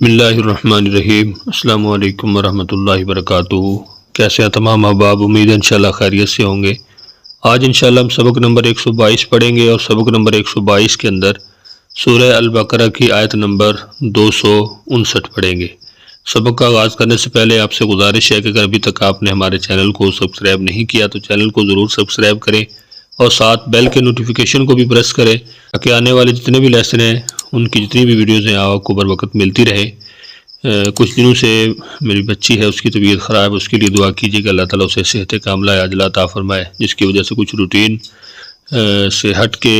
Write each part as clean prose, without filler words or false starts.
بسم اللہ الرحمن الرحیم۔ السلام علیکم ورحمۃ اللہ وبرکاتہ۔ کیسے ہیں تمام احباب؟ امید ہے انشاءاللہ خیریت سے ہوں گے۔ آج انشاءاللہ ہم سبق نمبر 122 پڑھیں گے اور سبق نمبر 122 کے اندر سورہ البقرہ کی آیت نمبر 259 پڑھیں گے۔ سبق کا آغاز کرنے سے پہلے آپ سے گزارش ہے کہ اگر ابھی تک آپ نے ہمارے چینل کو سبسکرائب نہیں کیا تو چینل کو ضرور سبسکرائب کریں اور ساتھ بیل کے نوٹیفیکیشن کو بھی پریس کریں تاکہ آنے والے جتنے بھی لیسن ہیں ان کی جتنی بھی ویڈیوز ہیں آپ کو بر وقت ملتی رہے۔ کچھ دنوں سے میری بچی ہے، اس کی طبیعت خراب ہے، اس کے لیے دعا کیجیے کہ اللہ تعالیٰ اسے صحت کاملہ عاجلہ عطا فرمائے، جس کی وجہ سے کچھ روٹین سے ہٹ کے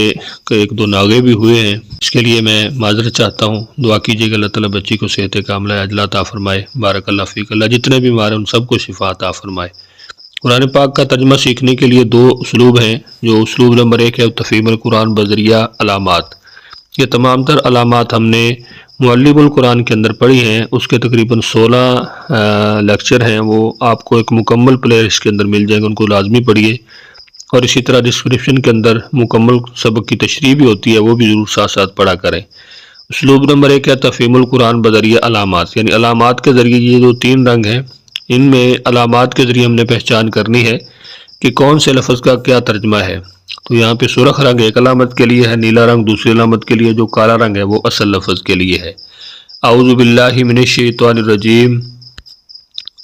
ایک دو ناغے بھی ہوئے ہیں۔ اس کے لیے میں معذرت چاہتا ہوں، دعا کیجیے کہ اللہ تعالیٰ بچی کو صحت کاملہ عاجلہ عطا فرمائے۔ بارک اللہ فیک، اللہ جتنے بھی بیمار ہیں ان سب کو شفا عطا فرمائے۔ قرآن پاک کا ترجمہ سیکھنے کے لیے دو اسلوب ہیں۔ جو اسلوب نمبر 1 ہے تفہیم القرآن بذریعہ علامات۔ یہ تمام تر علامات ہم نے معلم القرآن کے اندر پڑھی ہیں، اس کے تقریباً 16 لیکچر ہیں، وہ آپ کو ایک مکمل پلے لسٹ کے اندر مل جائیں گے، ان کو لازمی پڑھیے۔ اور اسی طرح ڈسکرپشن کے اندر مکمل سبق کی تشریح بھی ہوتی ہے، وہ بھی ضرور ساتھ ساتھ پڑھا کریں۔ اسلوب نمبر 1 ہے تفہیم القرآن بذریعہ علامات، یعنی علامات کے ذریعے یہ جو 3 رنگ ہیں، ان میں علامات کے ذریعے ہم نے پہچان کرنی ہے کہ کون سے لفظ کا کیا ترجمہ ہے۔ تو یہاں پہ سرخ رنگ ایک علامت کے لیے ہے، نیلا رنگ دوسری علامت کے لیے، جو کالا رنگ ہے وہ اصل لفظ کے لیے ہے۔ اعوذ باللہ من الشیطان الرجیم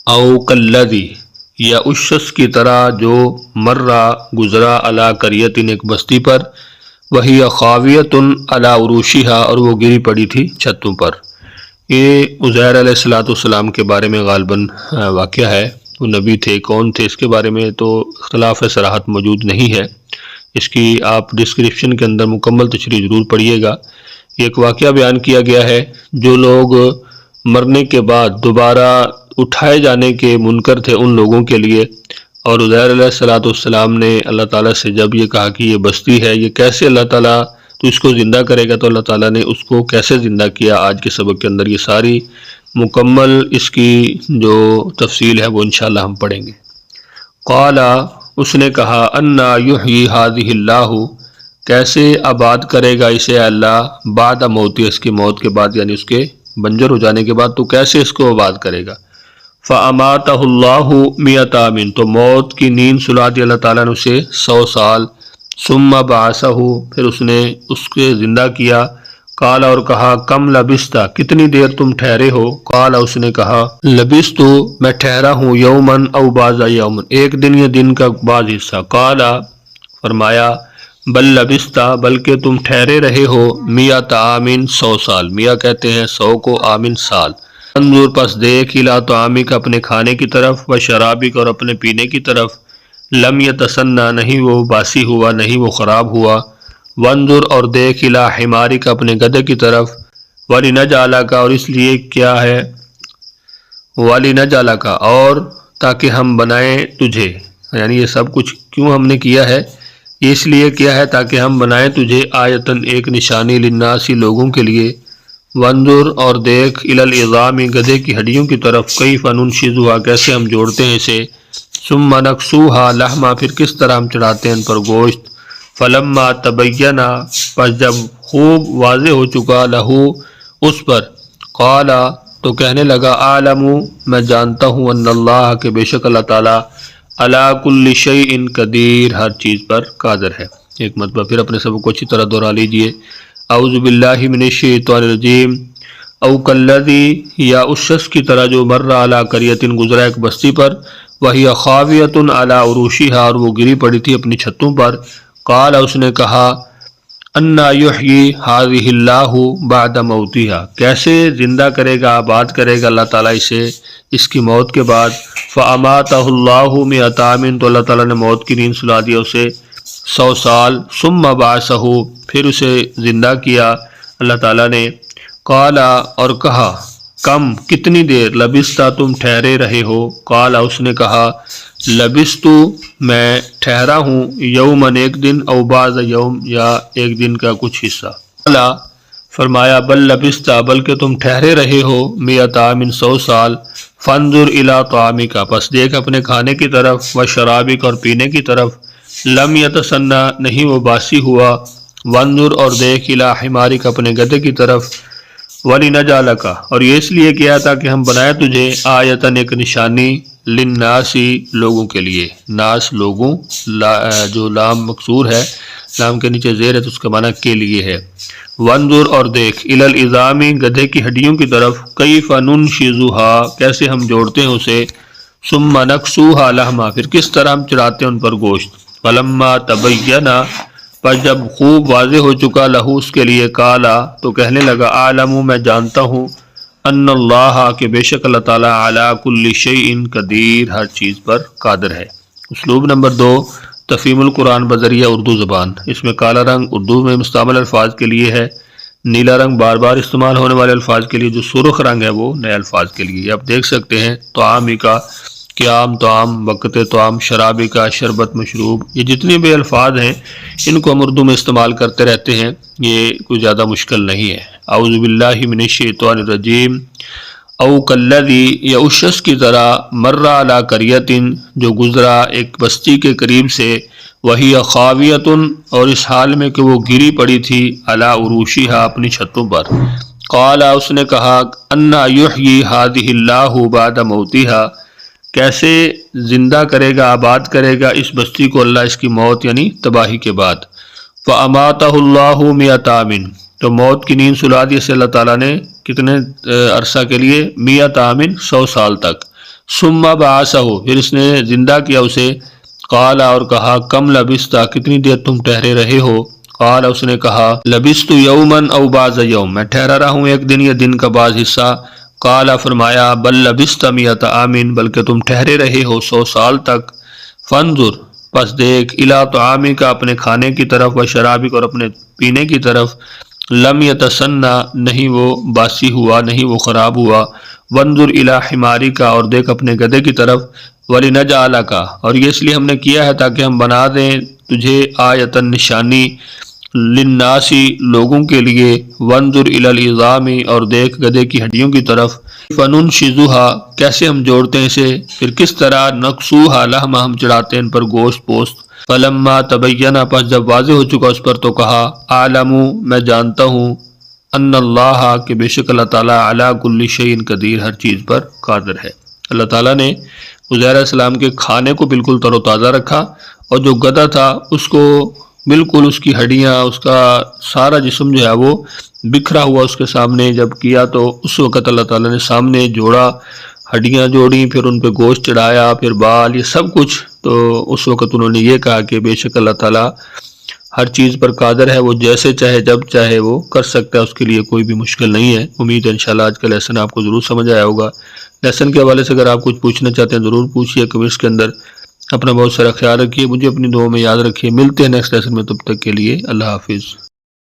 او کالذی، یا اس شخص کی طرح جو مرہ گزرا علی قریۃ ایک بستی پر، وہی خاویۃ علی عروشہا، اور وہ گری پڑی تھی چھتوں پر۔ یہ عزیر علیہ السلام کے بارے میں غالباً واقعہ ہے۔ وہ نبی تھے، کون تھے، اس کے بارے میں تو اختلاف صراحت موجود نہیں ہے۔ اس کی آپ ڈسکرپشن کے اندر مکمل تشریح ضرور پڑھیے گا۔ یہ ایک واقعہ بیان کیا گیا ہے، جو لوگ مرنے کے بعد دوبارہ اٹھائے جانے کے منکر تھے ان لوگوں کے لیے۔ اور عزیر علیہ السلام نے اللہ تعالیٰ سے جب یہ کہا کہ یہ بستی ہے، یہ کیسے اللہ تعالیٰ تو اس کو زندہ کرے گا، تو اللہ تعالیٰ نے اس کو کیسے زندہ کیا، آج کے سبق کے اندر یہ ساری مکمل اس کی جو تفصیل ہے وہ انشاءاللہ ہم پڑھیں گے۔ قال، اس نے کہا، انا یحیی ہذہ اللہ، کیسے آباد کرے گا اسے اللہ، بعد موتی، اس کی موت کے بعد، یعنی اس کے بنجر ہو جانے کے بعد تو کیسے اس کو آباد کرے گا۔ فاماتہ اللہ 100 عام، تو موت کی نیند سلا دی اللہ تعالیٰ نے اسے 100 سال۔ ثم بعثہ، پھر اس نے اس کے زندہ کیا۔ قال، اور کہا، کم لبثت، کتنی دیر تم ٹھہرے ہو۔ قال، اس نے کہا، لبثت، میں ٹھہرا ہوں، یومن او بعض یومن، ایک دن یا دن کا بعض حصہ۔ قال، فرمایا، بل لبثت، بلکہ تم ٹھہرے رہے ہو، 100 عام، 100 سال۔ 100 کہتے ہیں 100 کو، عام سال۔ انظر، پس دیکھ، الی طعامک، اپنے کھانے کی طرف، و شرابک، اور اپنے پینے کی طرف، لم یتسنہ، نہیں وہ باسی ہوا، نہیں وہ خراب ہوا۔ وانظر، اور دیکھ، الی حمارک، اپنے گدھے کی طرف، ولنجعلک، اور اس لیے کیا ہے، ولنجعلک، اور تاکہ ہم بنائیں تجھے، یعنی یہ سب کچھ کیوں ہم نے کیا ہے، اس لیے کیا ہے تاکہ ہم بنائیں تجھے، آیتن، ایک نشانی، للناس، لوگوں کے لیے۔ وانظر، اور دیکھ، الی العظام، گدھے کی ہڈیوں کی طرف، کیف ننشزھا، کیسے ہم جوڑتے ہیں اسے، ثم نکسوھا لحما، پھر کس طرح ہم چڑھاتے ہیں ان پر گوشت۔ فلما تبین، پس جب خوب واضح ہو چکا، لہو، اس پر، قال، تو کہنے لگا، اعلم، میں جانتا ہوں، ان اللہ، کہ بے شک اللہ تعالیٰ، علی کل شیء قدیر، ہر چیز پر قادر ہے۔ ایک مرتبہ پھر اپنے سبق کو اچھی طرح دہرا لیجئے۔ اعوذ باللہ من الشیطان الرجیم او کالذی، یا اس شخص کی طرح جو مر علی قریۃ، گزرا ایک بستی پر، وہی خاویۃ علی عروشہا، اور وہ گری پڑی تھی اپنی چھتوں پر۔ قال، اس نے کہا، انا یحیی ہذہ اللہ بعد موتہا، کیسے زندہ کرے گا، آباد کرے گا اللہ تعالیٰ اسے اس کی موت کے بعد۔ فاماتہ اللہ 100 عام، تو اللہ تعالیٰ نے موت کی نیند سلا دیا اسے 100 سال۔ ثم بعثہ، پھر اسے زندہ کیا اللہ تعالیٰ نے۔ قال، اور کہا، کم، کتنی دیر، لبثت، تم ٹھہرے رہے ہو۔ قال، اس نے کہا، لبثت، میں ٹھہرا ہوں، یومن، ایک دن، او بعض یوم، یا ایک دن کا کچھ حصہ۔ قال، فرمایا، بل لبثت، بلکہ تم ٹھہرے رہے ہو، 100 عام، 100 سال۔ فانظر الی طعامک، پس دیکھ اپنے کھانے کی طرف، و شرابک، اور پینے کی طرف، لم یتسنہ، نہیں وہ باسی ہوا۔ وانظر، اور دیکھ، الی حمارک، اپنے گدھے کی طرف، وَلِنَجْعَلَكَ، اور یہ اس لیے کیا تھا کہ ہم بنائے تجھے آیتاً ایک نشانی، للناسی لوگوں کے لیے، ناس لوگوں، جو لام مکسور ہے، لام کے نیچے زیر ہے تو اس کا معنی کے لیے ہے۔ وانظر، اور دیکھ، الی العظام، گدھے کی ہڈیوں کی طرف، کیف ننشزها، کیسے ہم جوڑتے ہیں اسے، ثم نکسوها لحما، پھر کس طرح ہم چڑھاتے ہیں ان پر گوشت، فلما تبینا، پر جب خوب واضح ہو چکا، لہو اس کے لیے، کالا، تو کہنے لگا، اعلم، میں جانتا ہوں، ان اللہ، کہ بے شک اللہ تعالیٰ، علی کل شیء قدیر، ہر چیز پر قادر ہے۔ اسلوب نمبر 2، تفہیم القرآن بذریعہ اردو زبان۔ اس میں کالا رنگ اردو میں مستعمل الفاظ کے لیے ہے، نیلا رنگ بار بار استعمال ہونے والے الفاظ کے لیے، جو سرخ رنگ ہے وہ نئے الفاظ کے لیے۔ آپ دیکھ سکتے ہیں طعامی کا، قیام طعام، وقت طعام، شرابی کا، شربت مشروب، یہ جتنے بھی الفاظ ہیں ان کو ہم اردو میں استعمال کرتے رہتے ہیں، یہ کوئی زیادہ مشکل نہیں ہے۔ اعوذ باللہ من الشیطان الرجیم، او کلذی، یا اس شخص کی طرح، مر علی قریۃ، جو گزرا ایک بستی کے قریب سے، وہی خاویۃ، اور اس حال میں کہ وہ گری پڑی تھی، علی عروشہا، اپنی چھتوں پر، قال، اس نے کہا، انا یحیی ہذہ اللہ بعد موتہا، کیسے زندہ کرے گا، آباد کرے گا اس بستی کو اللہ اس کی موت یعنی تباہی کے بعد۔ فَأَمَاتَهُ اللَّهُ مِئَةَ عَامٍ، تو موت کی نیند سلا دی اسے اللہ تعالیٰ نے، کتنے عرصہ کے لیے، 100 عام، 100 سال تک۔ ثم بعثہ، پھر اس نے زندہ کیا اسے، قال، اور کہا، کم لبثت، کتنی دیر تم ٹھہرے رہے ہو، قال، اس نے کہا، لبثت یوما او بعض یوم، میں ٹھہرا رہا ہوں ایک دن یا دن کا بعض حصہ، قال، فرمایا، بل لبثت 100 عام، بلکہ تم ٹھہرے رہے ہو 100 سال تک، فانظر، پس دیکھ، الی طعامک، اپنے کھانے کی طرف، و شرابک، اور اپنے پینے کی طرف، لم یتسنہ، نہیں وہ باسی ہوا، نہیں وہ خراب ہوا، وانظر الی حمارک، اور دیکھ اپنے گدھے کی طرف، ولنجعلک، اور یہ اس لیے ہم نے کیا ہے تاکہ ہم بنا دیں تجھے آیتاً نشانی، للناسی لوگوں کے لیے، وانظر الی العظام، اور دیکھ گدھے کی ہڈیوں کی طرف، فننشزها، کیسے ہم جوڑتے ہیں اسے، پھر کس طرح، نکسوها لحما، ہم چڑھاتے ہیں ان پر گوشت پوست، فلما تبینا، پس جب واضح ہو چکا اس پر، تو کہا، اعلم، میں جانتا ہوں، ان اللہ، کہ بے شک اللہ تعالیٰ، علی کل شیء قدیر، ہر چیز پر قادر ہے۔ اللہ تعالیٰ نے عزیر علیہ السلام کے کھانے کو بالکل تر و تازہ رکھا، اور جو گدھا تھا اس کو بالکل اس کی ہڈیاں، اس کا سارا جسم جو ہے وہ بکھرا ہوا اس کے سامنے جب کیا، تو اس وقت اللہ تعالیٰ نے سامنے جوڑا، ہڈیاں جوڑیں، پھر ان پہ گوشت چڑھایا، پھر بال، یہ سب کچھ، تو اس وقت انہوں نے یہ کہا کہ بے شک اللہ تعالیٰ ہر چیز پر قادر ہے، وہ جیسے چاہے جب چاہے وہ کر سکتا ہے، اس کے لیے کوئی بھی مشکل نہیں ہے۔ امید ہے انشاءاللہ آج کا لیسن آپ کو ضرور سمجھ آیا ہوگا۔ لیسن کے حوالے سے اگر آپ کچھ پوچھنا چاہتے ہیں ضرور پوچھیے کمنٹس کے اندر۔ اپنا بہت سارا خیال رکھیے، مجھے اپنی دعاؤں میں یاد رکھیے۔ ملتے ہیں نیکسٹ لیسن میں، تب تک کے لیے اللہ حافظ۔